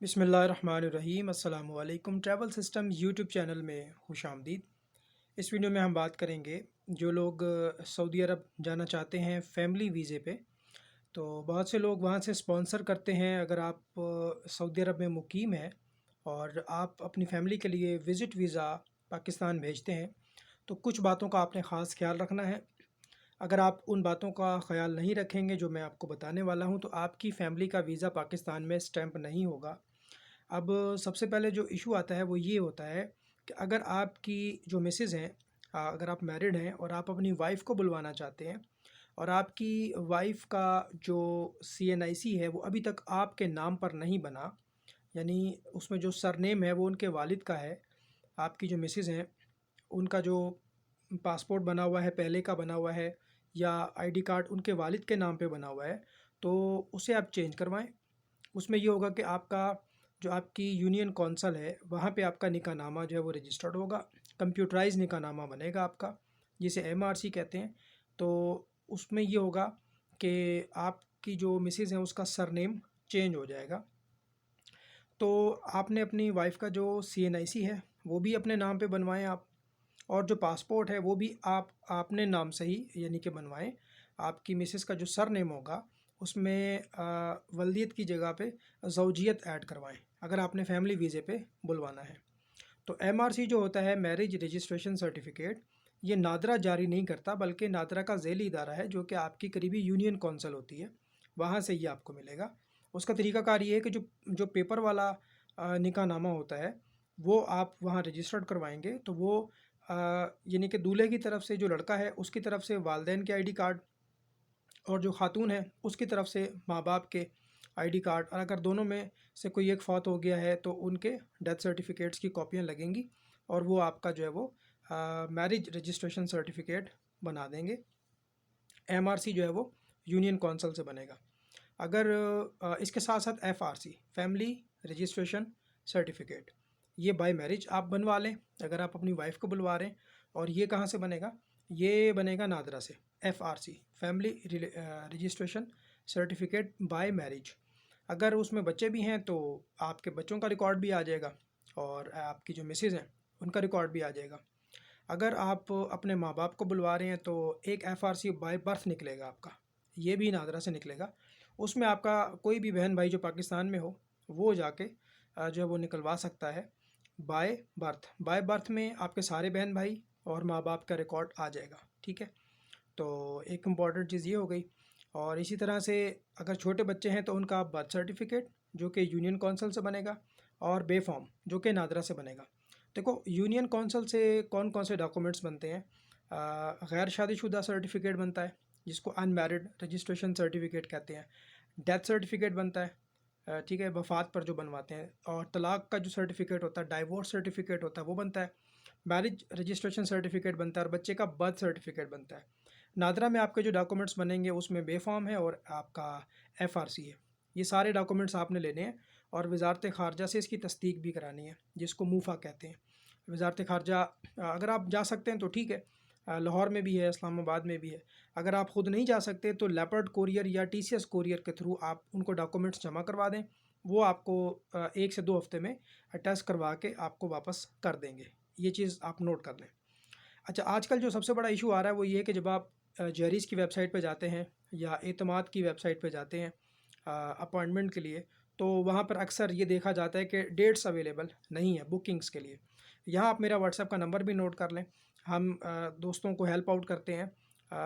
बिस्मिल्लाहिर्रहमानिर्रहीम अस्सलामु अलैकुम। ट्रैवल सिस्टम यूट्यूब चैनल में खुशामदीद। इस वीडियो में हम बात करेंगे जो लोग सऊदी अरब जाना चाहते हैं फ़ैमिली वीज़े पे। तो बहुत से लोग वहाँ से स्पॉन्सर करते हैं। अगर आप सऊदी अरब में मुकीम हैं और आप अपनी फ़ैमिली के लिए विज़िट वीज़ा पाकिस्तान भेजते हैं तो कुछ बातों का आपने ख़ास ख्याल रखना है। अगर आप उन बातों का ख़याल नहीं रखेंगे जो मैं आपको बताने वाला हूँ तो आपकी फ़ैमिली का वीज़ा पाकिस्तान में स्टैंप नहीं होगा। अब सबसे पहले जो इशू आता है वो ये होता है कि अगर आपकी जो मिसेज़ हैं, अगर आप मैरिड हैं और आप अपनी वाइफ़ को बुलवाना चाहते हैं और आपकी वाइफ़ का जो सीएनआईसी है वो अभी तक आपके नाम पर नहीं बना, यानी उसमें जो सरनेम है वो उनके वालिद का है। आपकी जो मिसेज़ हैं उनका जो पासपोर्ट बना हुआ है, पहले का बना हुआ है या आईडी कार्ड उनके वालिद के नाम पे बना हुआ है, तो उसे आप चेंज करवाएँ। उसमें ये होगा कि आपका जो आपकी यूनियन कौंसल है वहाँ पे आपका निकाहनामा जो है वो रजिस्टर्ड होगा। कंप्यूटराइज़ निकाहनामा बनेगा आपका, जिसे एमआरसी कहते हैं। तो उसमें ये होगा कि आपकी जो मिसेज़ हैं उसका सरनेम चेंज हो जाएगा। तो आपने अपनी वाइफ़ का जो सीएनआईसी है वो भी अपने नाम पे बनवाएं आप, और जो पासपोर्ट है वो भी आप अपने नाम से ही यानी कि बनवाएं। आपकी मिसेस का जो सरनेम होगा उसमें वल्दियत की जगह पे ज़ौजियत ऐड करवाएं अगर आपने फैमिली वीज़े पे बुलवाना है। तो एमआरसी जो होता है, मैरिज रजिस्ट्रेशन सर्टिफिकेट, ये नादरा जारी नहीं करता बल्कि नादरा का ज़ैली इदारा है जो कि आपकी करीबी यूनियन कौंसल होती है, वहाँ से ये आपको मिलेगा। उसका तरीकाकार ये है कि जो जो पेपर वाला निकाहनामा होता है वो आप वहाँ रजिस्टर्ड करवाएंगे तो वो यानी कि दूल्हे की तरफ से जो लड़का है उसकी तरफ से वालदेन के आईडी कार्ड और जो खातून है उसकी तरफ से माँ बाप के आईडी कार्ड, और अगर दोनों में से कोई एक फ़ौत हो गया है तो उनके डेथ सर्टिफिकेट्स की कॉपियाँ लगेंगी और वो आपका जो है वो मैरिज रजिस्ट्रेशन सर्टिफिकेट बना देंगे। एमआरसी जो है वो यूनियन कौंसल से बनेगा। अगर इसके साथ साथ एफआरसी, फैमिली रजिस्ट्रेशन सर्टिफिकेट, ये बाय मैरिज आप बनवा लें अगर आप अपनी वाइफ को बुलवा रहे हैं। और ये कहाँ से बनेगा? ये बनेगा नादरा से। FRC, family registration certificate bye marriage. अगर उसमें बच्चे भी हैं तो आपके बच्चों का रिकॉर्ड भी आ जाएगा और आपकी जो मिसेज़ हैं उनका रिकॉर्ड भी आ जाएगा। अगर आप अपने माँ बाप को बुलवा रहे हैं तो एक एफआरसी बाय बर्थ निकलेगा आपका, ये भी नादरा से निकलेगा। उसमें आपका कोई भी बहन भाई जो पाकिस्तान में हो वो जाके जो है वो निकलवा सकता है बाय बर्थ। बाय बर्थ में आपके सारे बहन भाई और माँ बाप का रिकॉर्ड आ जाएगा, ठीक है। तो एक इम्पॉर्टेंट चीज़ ये हो गई। और इसी तरह से अगर छोटे बच्चे हैं तो उनका बर्थ सर्टिफिकेट जो कि यूनियन कौंसल से बनेगा और बे फॉर्म जो कि नादरा से बनेगा। देखो, यूनियन कौंसल से कौन कौन से डॉक्यूमेंट्स बनते हैं? गैर शादीशुदा सर्टिफिकेट बनता है जिसको अनमैरिड रजिस्ट्रेशन सर्टिफिकेट कहते हैं। डेथ सर्टिफिकेट बनता है, ठीक है, वफ़ात पर जो बनवाते हैं। और तलाक का जो सर्टिफिकेट होता है, डाइवोर्स सर्टिफिकेट होता है, वो बनता है। मैरिज रजिस्ट्रेशन सर्टिफिकेट बनता है और बच्चे का बर्थ सर्टिफिकेट बनता है। नादरा में आपके जो डॉक्यूमेंट्स बनेंगे उसमें बे फॉर्म है और आपका एफआरसी है। ये सारे डॉक्यूमेंट्स आपने लेने हैं और वजारत ख़ारजा से इसकी तस्दीक भी करानी है जिसको मूफ़ा कहते हैं। वजारत ख़ारजा अगर आप जा सकते हैं तो ठीक है, लाहौर में भी है, इस्लामाबाद में भी है। अगर आप ख़ुद नहीं जा सकते तो लेपर्ड कोरियर या टीसीएस कोरियर के थ्रू आप उनको डॉक्यूमेंट्स जमा करवा दें, वो आपको 1 से 2 हफ्ते में अटैच करवा के आपको वापस कर देंगे। ये चीज़ आप नोट कर लें। अच्छा, आजकल जो सबसे बड़ा इशू आ रहा है वो ये है कि जब आप जेरिस की वेबसाइट पे जाते हैं या एतमाद की वेबसाइट पे जाते हैं अपॉइंटमेंट के लिए, तो वहाँ पर अक्सर ये देखा जाता है कि डेट्स अवेलेबल नहीं है बुकिंग्स के लिए। यहाँ आप मेरा व्हाट्सएप का नंबर भी नोट कर लें। हम दोस्तों को हेल्प आउट करते हैं,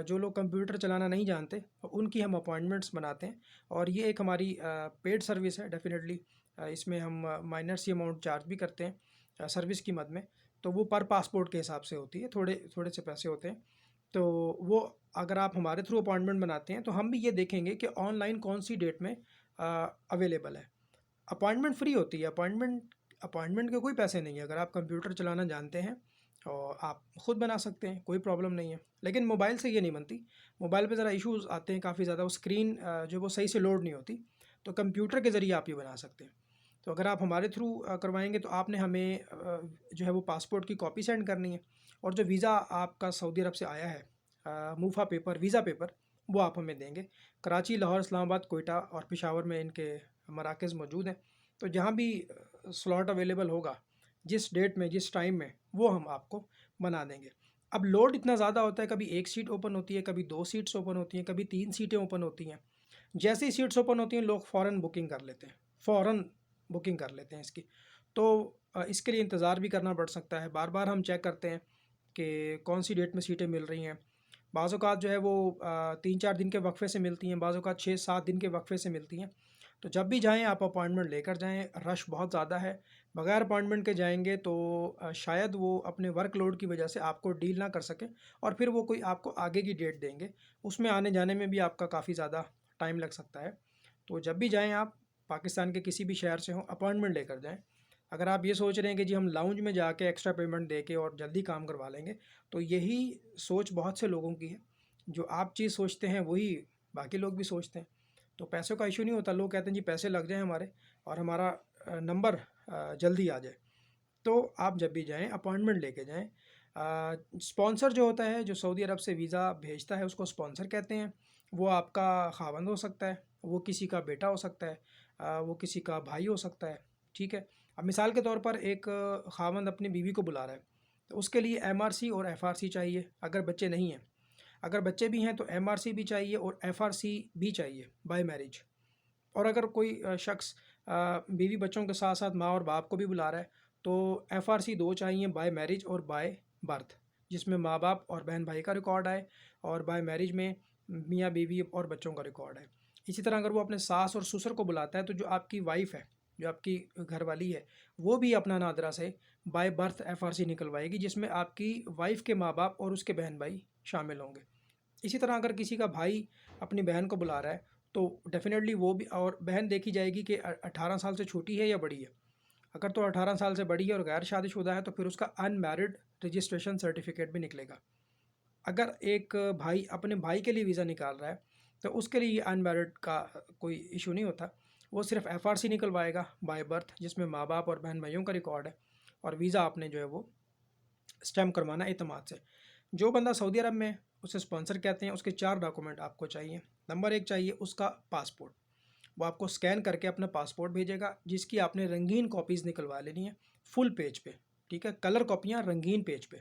जो लोग कंप्यूटर चलाना नहीं जानते उनकी हम अपॉइंटमेंट्स बनाते हैं। और ये एक हमारी पेड सर्विस है डेफिनेटली। इसमें हम माइनर सी अमाउंट चार्ज भी करते हैं सर्विस की मद में। तो वो पर पासपोर्ट के हिसाब से होती है, थोड़े थोड़े से पैसे होते हैं। तो वो अगर आप हमारे थ्रू अपॉइंटमेंट बनाते हैं तो हम भी ये देखेंगे कि ऑनलाइन कौन सी डेट में अवेलेबल है। अपॉइंटमेंट फ्री होती है। अपॉइंटमेंट के कोई पैसे नहीं है। अगर आप कंप्यूटर चलाना जानते हैं और आप ख़ुद बना सकते हैं, कोई प्रॉब्लम नहीं है। लेकिन मोबाइल से ये नहीं बनती। मोबाइल पे ज़रा इश्यूज़ आते हैं काफ़ी ज़्यादा, वो स्क्रीन जो वो सही से लोड नहीं होती। तो कंप्यूटर के ज़रिए आप ये बना सकते हैं। तो अगर आप हमारे थ्रू करवाएंगे तो आपने हमें जो है वो पासपोर्ट की कॉपी सेंड करनी है, और जो वीज़ा आपका सऊदी अरब से आया है मूफ़ा पेपर, वीज़ा पेपर, वो आप हमें देंगे। कराची, लाहौर, इस्लामाबाद, कोयटा और पेशावर में इनके मराकज़ मौजूद हैं। तो जहाँ भी स्लॉट अवेलेबल होगा, जिस डेट में, जिस टाइम में, वो हम आपको बना देंगे। अब लोड इतना ज़्यादा होता है, कभी एक सीट ओपन होती है, कभी 2 सीट्स ओपन होती हैं, कभी 3 सीटें ओपन होती हैं। जैसे ही सीट्स ओपन होती हैं, लोग फ़ौरन बुकिंग कर लेते हैं, फ़ौरन बुकिंग कर लेते हैं इसकी। तो इसके लिए इंतज़ार भी करना पड़ सकता है, बार-बार हम चेक करते हैं कि कौन सी डेट में सीटें मिल रही हैं। बाज़ औक़ात जो है वो 3-4 दिन के वक़फ़े से मिलती हैं, बाज़ औक़ात 6-7 दिन के वक़फ़े से मिलती हैं। तो जब भी जाएँ आप अपॉइंटमेंट लेकर जाएँ, रश बहुत ज़्यादा है। बगैर अपॉइंटमेंट के जाएँगे तो शायद वो अपने वर्कलोड की वजह से आपको डील ना कर सकें और फिर वो कोई आपको आगे की डेट देंगे। उसमें आने-जाने में भी आपका काफ़ी ज़्यादा टाइम लग सकता है। तो जब भी जाएँ आप, पाकिस्तान के किसी भी शहर से हों, अपॉइंटमेंट लेकर जाएँ। अगर आप ये सोच रहे हैं कि जी हम लाउंज में जाके एक्स्ट्रा पेमेंट दे के और जल्दी काम करवा लेंगे, तो यही सोच बहुत से लोगों की है। जो आप चीज़ सोचते हैं वही बाकी लोग भी सोचते हैं। तो पैसों का इश्यू नहीं होता, लोग कहते हैं जी पैसे लग जाएँ हमारे और हमारा नंबर जल्दी आ जाए। तो आप जब भी जाएँ अपॉइंटमेंट लेके जाएँ। स्पॉन्सर जो होता है, जो सऊदी अरब से वीज़ा भेजता है, उसको स्पॉन्सर कहते हैं। वो आपका ख़ावंद हो सकता है, वो किसी का बेटा हो सकता है, वो किसी का भाई हो सकता है, ठीक है। अब मिसाल के तौर पर एक ख़ावंद अपनी बीवी को बुला रहा है, तो उसके लिए एमआरसी और एफआरसी चाहिए अगर बच्चे नहीं हैं। अगर बच्चे भी हैं तो एमआरसी भी चाहिए और एफआरसी भी चाहिए बाय मैरिज। और अगर कोई शख्स बीवी बच्चों के साथ साथ माँ और बाप को भी बुला रहा है, तो एफआरसी 2 चाहिए, बाय मैरिज और बाय बर्थ, जिसमें माँ बाप और बहन भाई का रिकॉर्ड आए और बाय मैरिज में मियाँ बीवी और बच्चों का रिकॉर्ड है। इसी तरह अगर वो अपने सास और ससुर को बुलाता है, तो जो आपकी वाइफ है, जो आपकी घरवाली है, वो भी अपना नादरा से बाय बर्थ एफआरसी निकलवाएगी, जिसमें आपकी वाइफ के माँ बाप और उसके बहन भाई शामिल होंगे। इसी तरह अगर किसी का भाई अपनी बहन को बुला रहा है, तो डेफ़िनेटली वो भी, और बहन देखी जाएगी कि 18 साल से छोटी है या बड़ी है। अगर तो 18 साल से बड़ी है और गैर शादीशुदा है, तो फिर उसका अनमैरिड रजिस्ट्रेशन सर्टिफिकेट भी निकलेगा। अगर एक भाई अपने भाई के लिए वीज़ा निकाल रहा है, तो उसके लिए ये अनमैरिड का कोई इशू नहीं होता। वो सिर्फ एफआरसी निकलवाएगा बाय बर्थ, जिसमें माँ बाप और बहन भाइयों का रिकॉर्ड है, और वीज़ा आपने जो है वो स्टैम्प करवाना एतमाद से। जो बंदा सऊदी अरब में, उसे स्पॉन्सर कहते हैं। उसके 4 डॉक्यूमेंट आपको चाहिए। नंबर 1 चाहिए उसका पासपोर्ट। वो आपको स्कैन करके अपना पासपोर्ट भेजेगा, जिसकी आपने रंगीन कॉपीज़ निकलवा लेनी है, फुल पेज पे, ठीक है? कलर कॉपियाँ रंगीन पेज पे।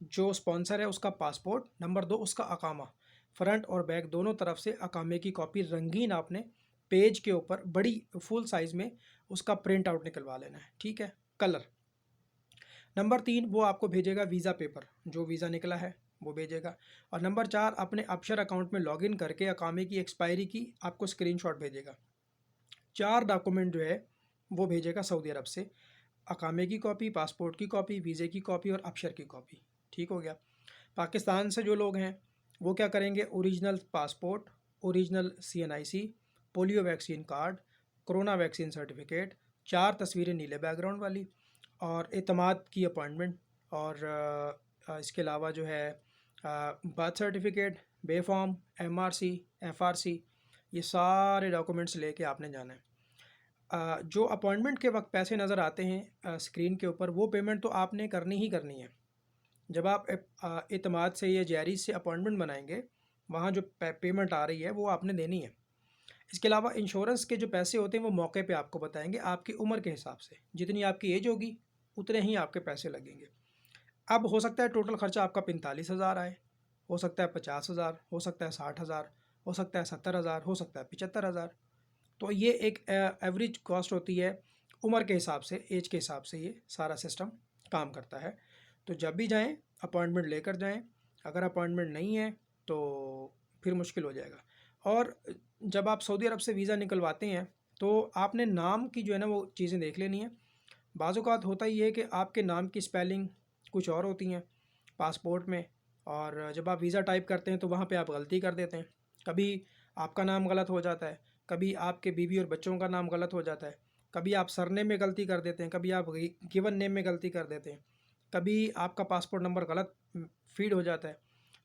जो स्पॉन्सर है उसका पासपोर्ट। नंबर 2 उसका अकामा, फ्रंट और बैक दोनों तरफ से अकामे की कॉपी रंगीन आपने पेज के ऊपर बड़ी फुल साइज़ में उसका प्रिंट आउट निकलवा लेना है, ठीक है? कलर। नंबर 3 वो आपको भेजेगा वीज़ा पेपर, जो वीज़ा निकला है वो भेजेगा। और नंबर 4 अपने अपशर अकाउंट में लॉगिन करके अकामे की एक्सपायरी की आपको स्क्रीनशॉट भेजेगा। 4 डॉक्यूमेंट जो है वो भेजेगा सऊदी अरब से, अकामे की कॉपी, पासपोर्ट की कॉपी, वीज़े की कॉपी और अपशर की कॉपी, ठीक हो गया। पाकिस्तान से जो लोग हैं वो क्या करेंगे, original passport, original CNIC, polio vaccine card, corona vaccine certificate, 4 तस्वीरें नीले बैकग्राउंड वाली, और एतमाद की अपॉइंटमेंट, और इसके अलावा जो है बर्थ सर्टिफिकेट, बे फॉर्म, एमआरसी, एफआरसी, ये सारे डॉक्यूमेंट्स लेके आपने जाना है। जो अपॉइंटमेंट के वक्त पैसे नज़र आते हैं स्क्रीन के ऊपर, वो पेमेंट तो आपने करनी ही करनी है। जब आप एतमाद से या जैरी से अपॉइंटमेंट बनाएंगे, वहाँ जो पेमेंट आ रही है वो आपने देनी है। इसके अलावा इंश्योरेंस के जो पैसे होते हैं वो मौके पे आपको बताएंगे, आपकी उम्र के हिसाब से, जितनी आपकी एज होगी उतने ही आपके पैसे लगेंगे। अब हो सकता है टोटल खर्चा आपका 45,000 आए, हो सकता है 50,000, हो सकता है 60,000, हो सकता है 70,000, हो सकता है 75,000। तो ये एक एवरेज कॉस्ट होती है, उम्र के हिसाब से, एज के हिसाब से ये सारा सिस्टम काम करता है। तो जब भी जाएं अपॉइंटमेंट लेकर जाएं। अगर अपॉइंटमेंट नहीं है तो फिर मुश्किल हो जाएगा। और जब आप सऊदी अरब से वीज़ा निकलवाते हैं, तो आपने नाम की जो है ना वो चीज़ें देख लेनी है। बाज़ औक़ात होता ही है कि आपके नाम की स्पेलिंग कुछ और होती हैं पासपोर्ट में, और जब आप वीज़ा टाइप करते हैं तो वहाँ पे आप गलती कर देते हैं। कभी आपका नाम गलत हो जाता है, कभी आपके बीवी और बच्चों का नाम गलत हो जाता है, कभी आप सरनेम में गलती कर देते हैं, कभी आप गिवन नेम में गलती कर देते हैं, कभी आपका पासपोर्ट नंबर गलत फीड हो जाता है,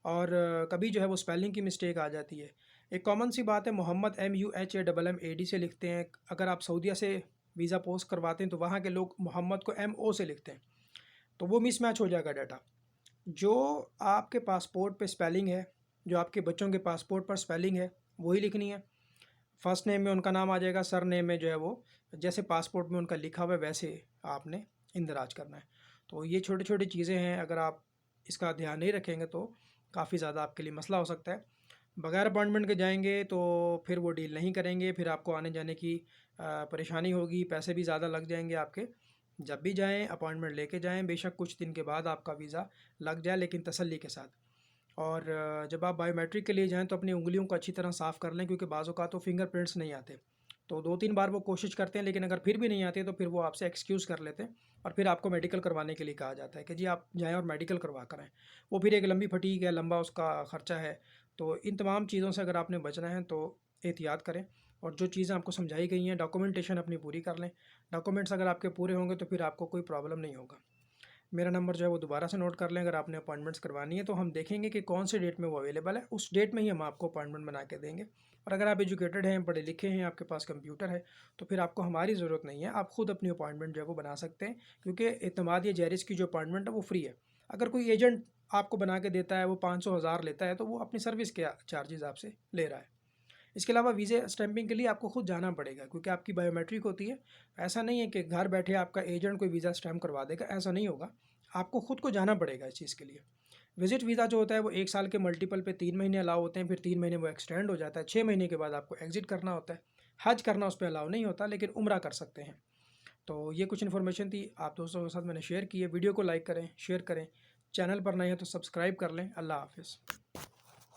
और कभी जो है वो स्पेलिंग की मिस्टेक आ जाती है। एक कॉमन सी बात है, मोहम्मद MUHAMMAD से लिखते हैं। अगर आप सऊदीया से वीज़ा पोस्ट करवाते हैं तो वहाँ के लोग मोहम्मद को MO से लिखते हैं, तो वो मिसमैच हो जाएगा डाटा। जो आपके पासपोर्ट पे स्पेलिंग है, जो आपके बच्चों के पासपोर्ट पर स्पेलिंग है, वही लिखनी है। फर्स्ट नेम में उनका नाम आ जाएगा, सर नेम में जो है वो जैसे पासपोर्ट में उनका लिखा हुआ है वैसे आपने इंदराज करना है। तो ये छोटी छोटी चीज़ें हैं, अगर आप इसका ध्यान नहीं रखेंगे तो काफ़ी ज़्यादा आपके लिए मसला हो सकता है। बगैर अपॉइंटमेंट के जाएंगे तो फिर वो डील नहीं करेंगे, फिर आपको आने जाने की परेशानी होगी, पैसे भी ज़्यादा लग जाएंगे आपके। जब भी जाएं अपॉइंटमेंट लेके जाएं, बेशक कुछ दिन के बाद आपका वीज़ा लग जाए लेकिन तसल्ली के साथ। और जब आप बायोमेट्रिक के लिए जाएँ तो अपनी उँगलियों को अच्छी तरह साफ़ कर लें, क्योंकि बाज़ औक़ात तो फिंगरप्रिंट्स नहीं आते। तो 2-3 बार वो कोशिश करते हैं, लेकिन अगर फिर भी नहीं आते तो फिर वो आपसे एक्सक्यूज़ कर लेते हैं और फिर आपको मेडिकल करवाने के लिए कहा जाता है कि जी आप जाएँ और मेडिकल करवा कर आएँ। वो फिर एक लंबी फटीक है, लंबा उसका ख़र्चा है। तो इन तमाम चीज़ों से अगर आपने बचना है तो एहतियात करें, और जो चीज़ें आपको समझाई गई हैं डॉक्यूमेंटेशन अपनी पूरी कर लें। डॉक्यूमेंट्स अगर आपके पूरे होंगे तो फिर आपको कोई प्रॉब्लम नहीं होगा। मेरा नंबर जो है वो दोबारा से नोट कर लें, अगर आपने अपॉइंटमेंट्स करवानी है तो हम देखेंगे कि कौन से डेट में वो अवेलेबल है, उस डेट में ही हम आपको अपॉइंटमेंट बना के देंगे। और अगर आप एजुकेटेड हैं, पढ़े लिखे हैं, आपके पास कंप्यूटर है, तो फिर आपको हमारी ज़रूरत नहीं है, आप खुद अपनी अपॉइंटमेंट जो है वो बना सकते हैं, क्योंकि एतमाद या जैरिस की जो अपॉइंटमेंट है वो फ्री है। अगर कोई एजेंट आपको बना के देता है, वो 500 हज़ार लेता है, तो वो अपनी सर्विस के चार्जेज़ आपसे ले रहा है। इसके अलावा वीज़े स्टैंपिंग के लिए आपको खुद जाना पड़ेगा, क्योंकि आपकी बायोमेट्रिक होती है। ऐसा नहीं है कि घर बैठे आपका एजेंट कोई वीज़ा स्टैम्प करवा देगा, ऐसा नहीं होगा। आपको खुद को जाना पड़ेगा इस चीज़ के लिए। विज़िट वीज़ा जो होता है वो 1 साल के मल्टीपल पे 3 महीने अलाउ होते हैं, फिर 3 महीने वो एक्सटेंड हो जाता है, 6 महीने के बाद आपको एग्ज़िट करना होता है। हज करना उस पे अलाउ नहीं होता, लेकिन उम्रा कर सकते हैं। तो ये कुछ इन्फॉर्मेशन थी, आप दोस्तों के साथ मैंने शेयर की है। वीडियो को लाइक करें, शेयर करें, चैनल पर नए हैं तो सब्सक्राइब कर लें। अल्लाह हाफ़िज़।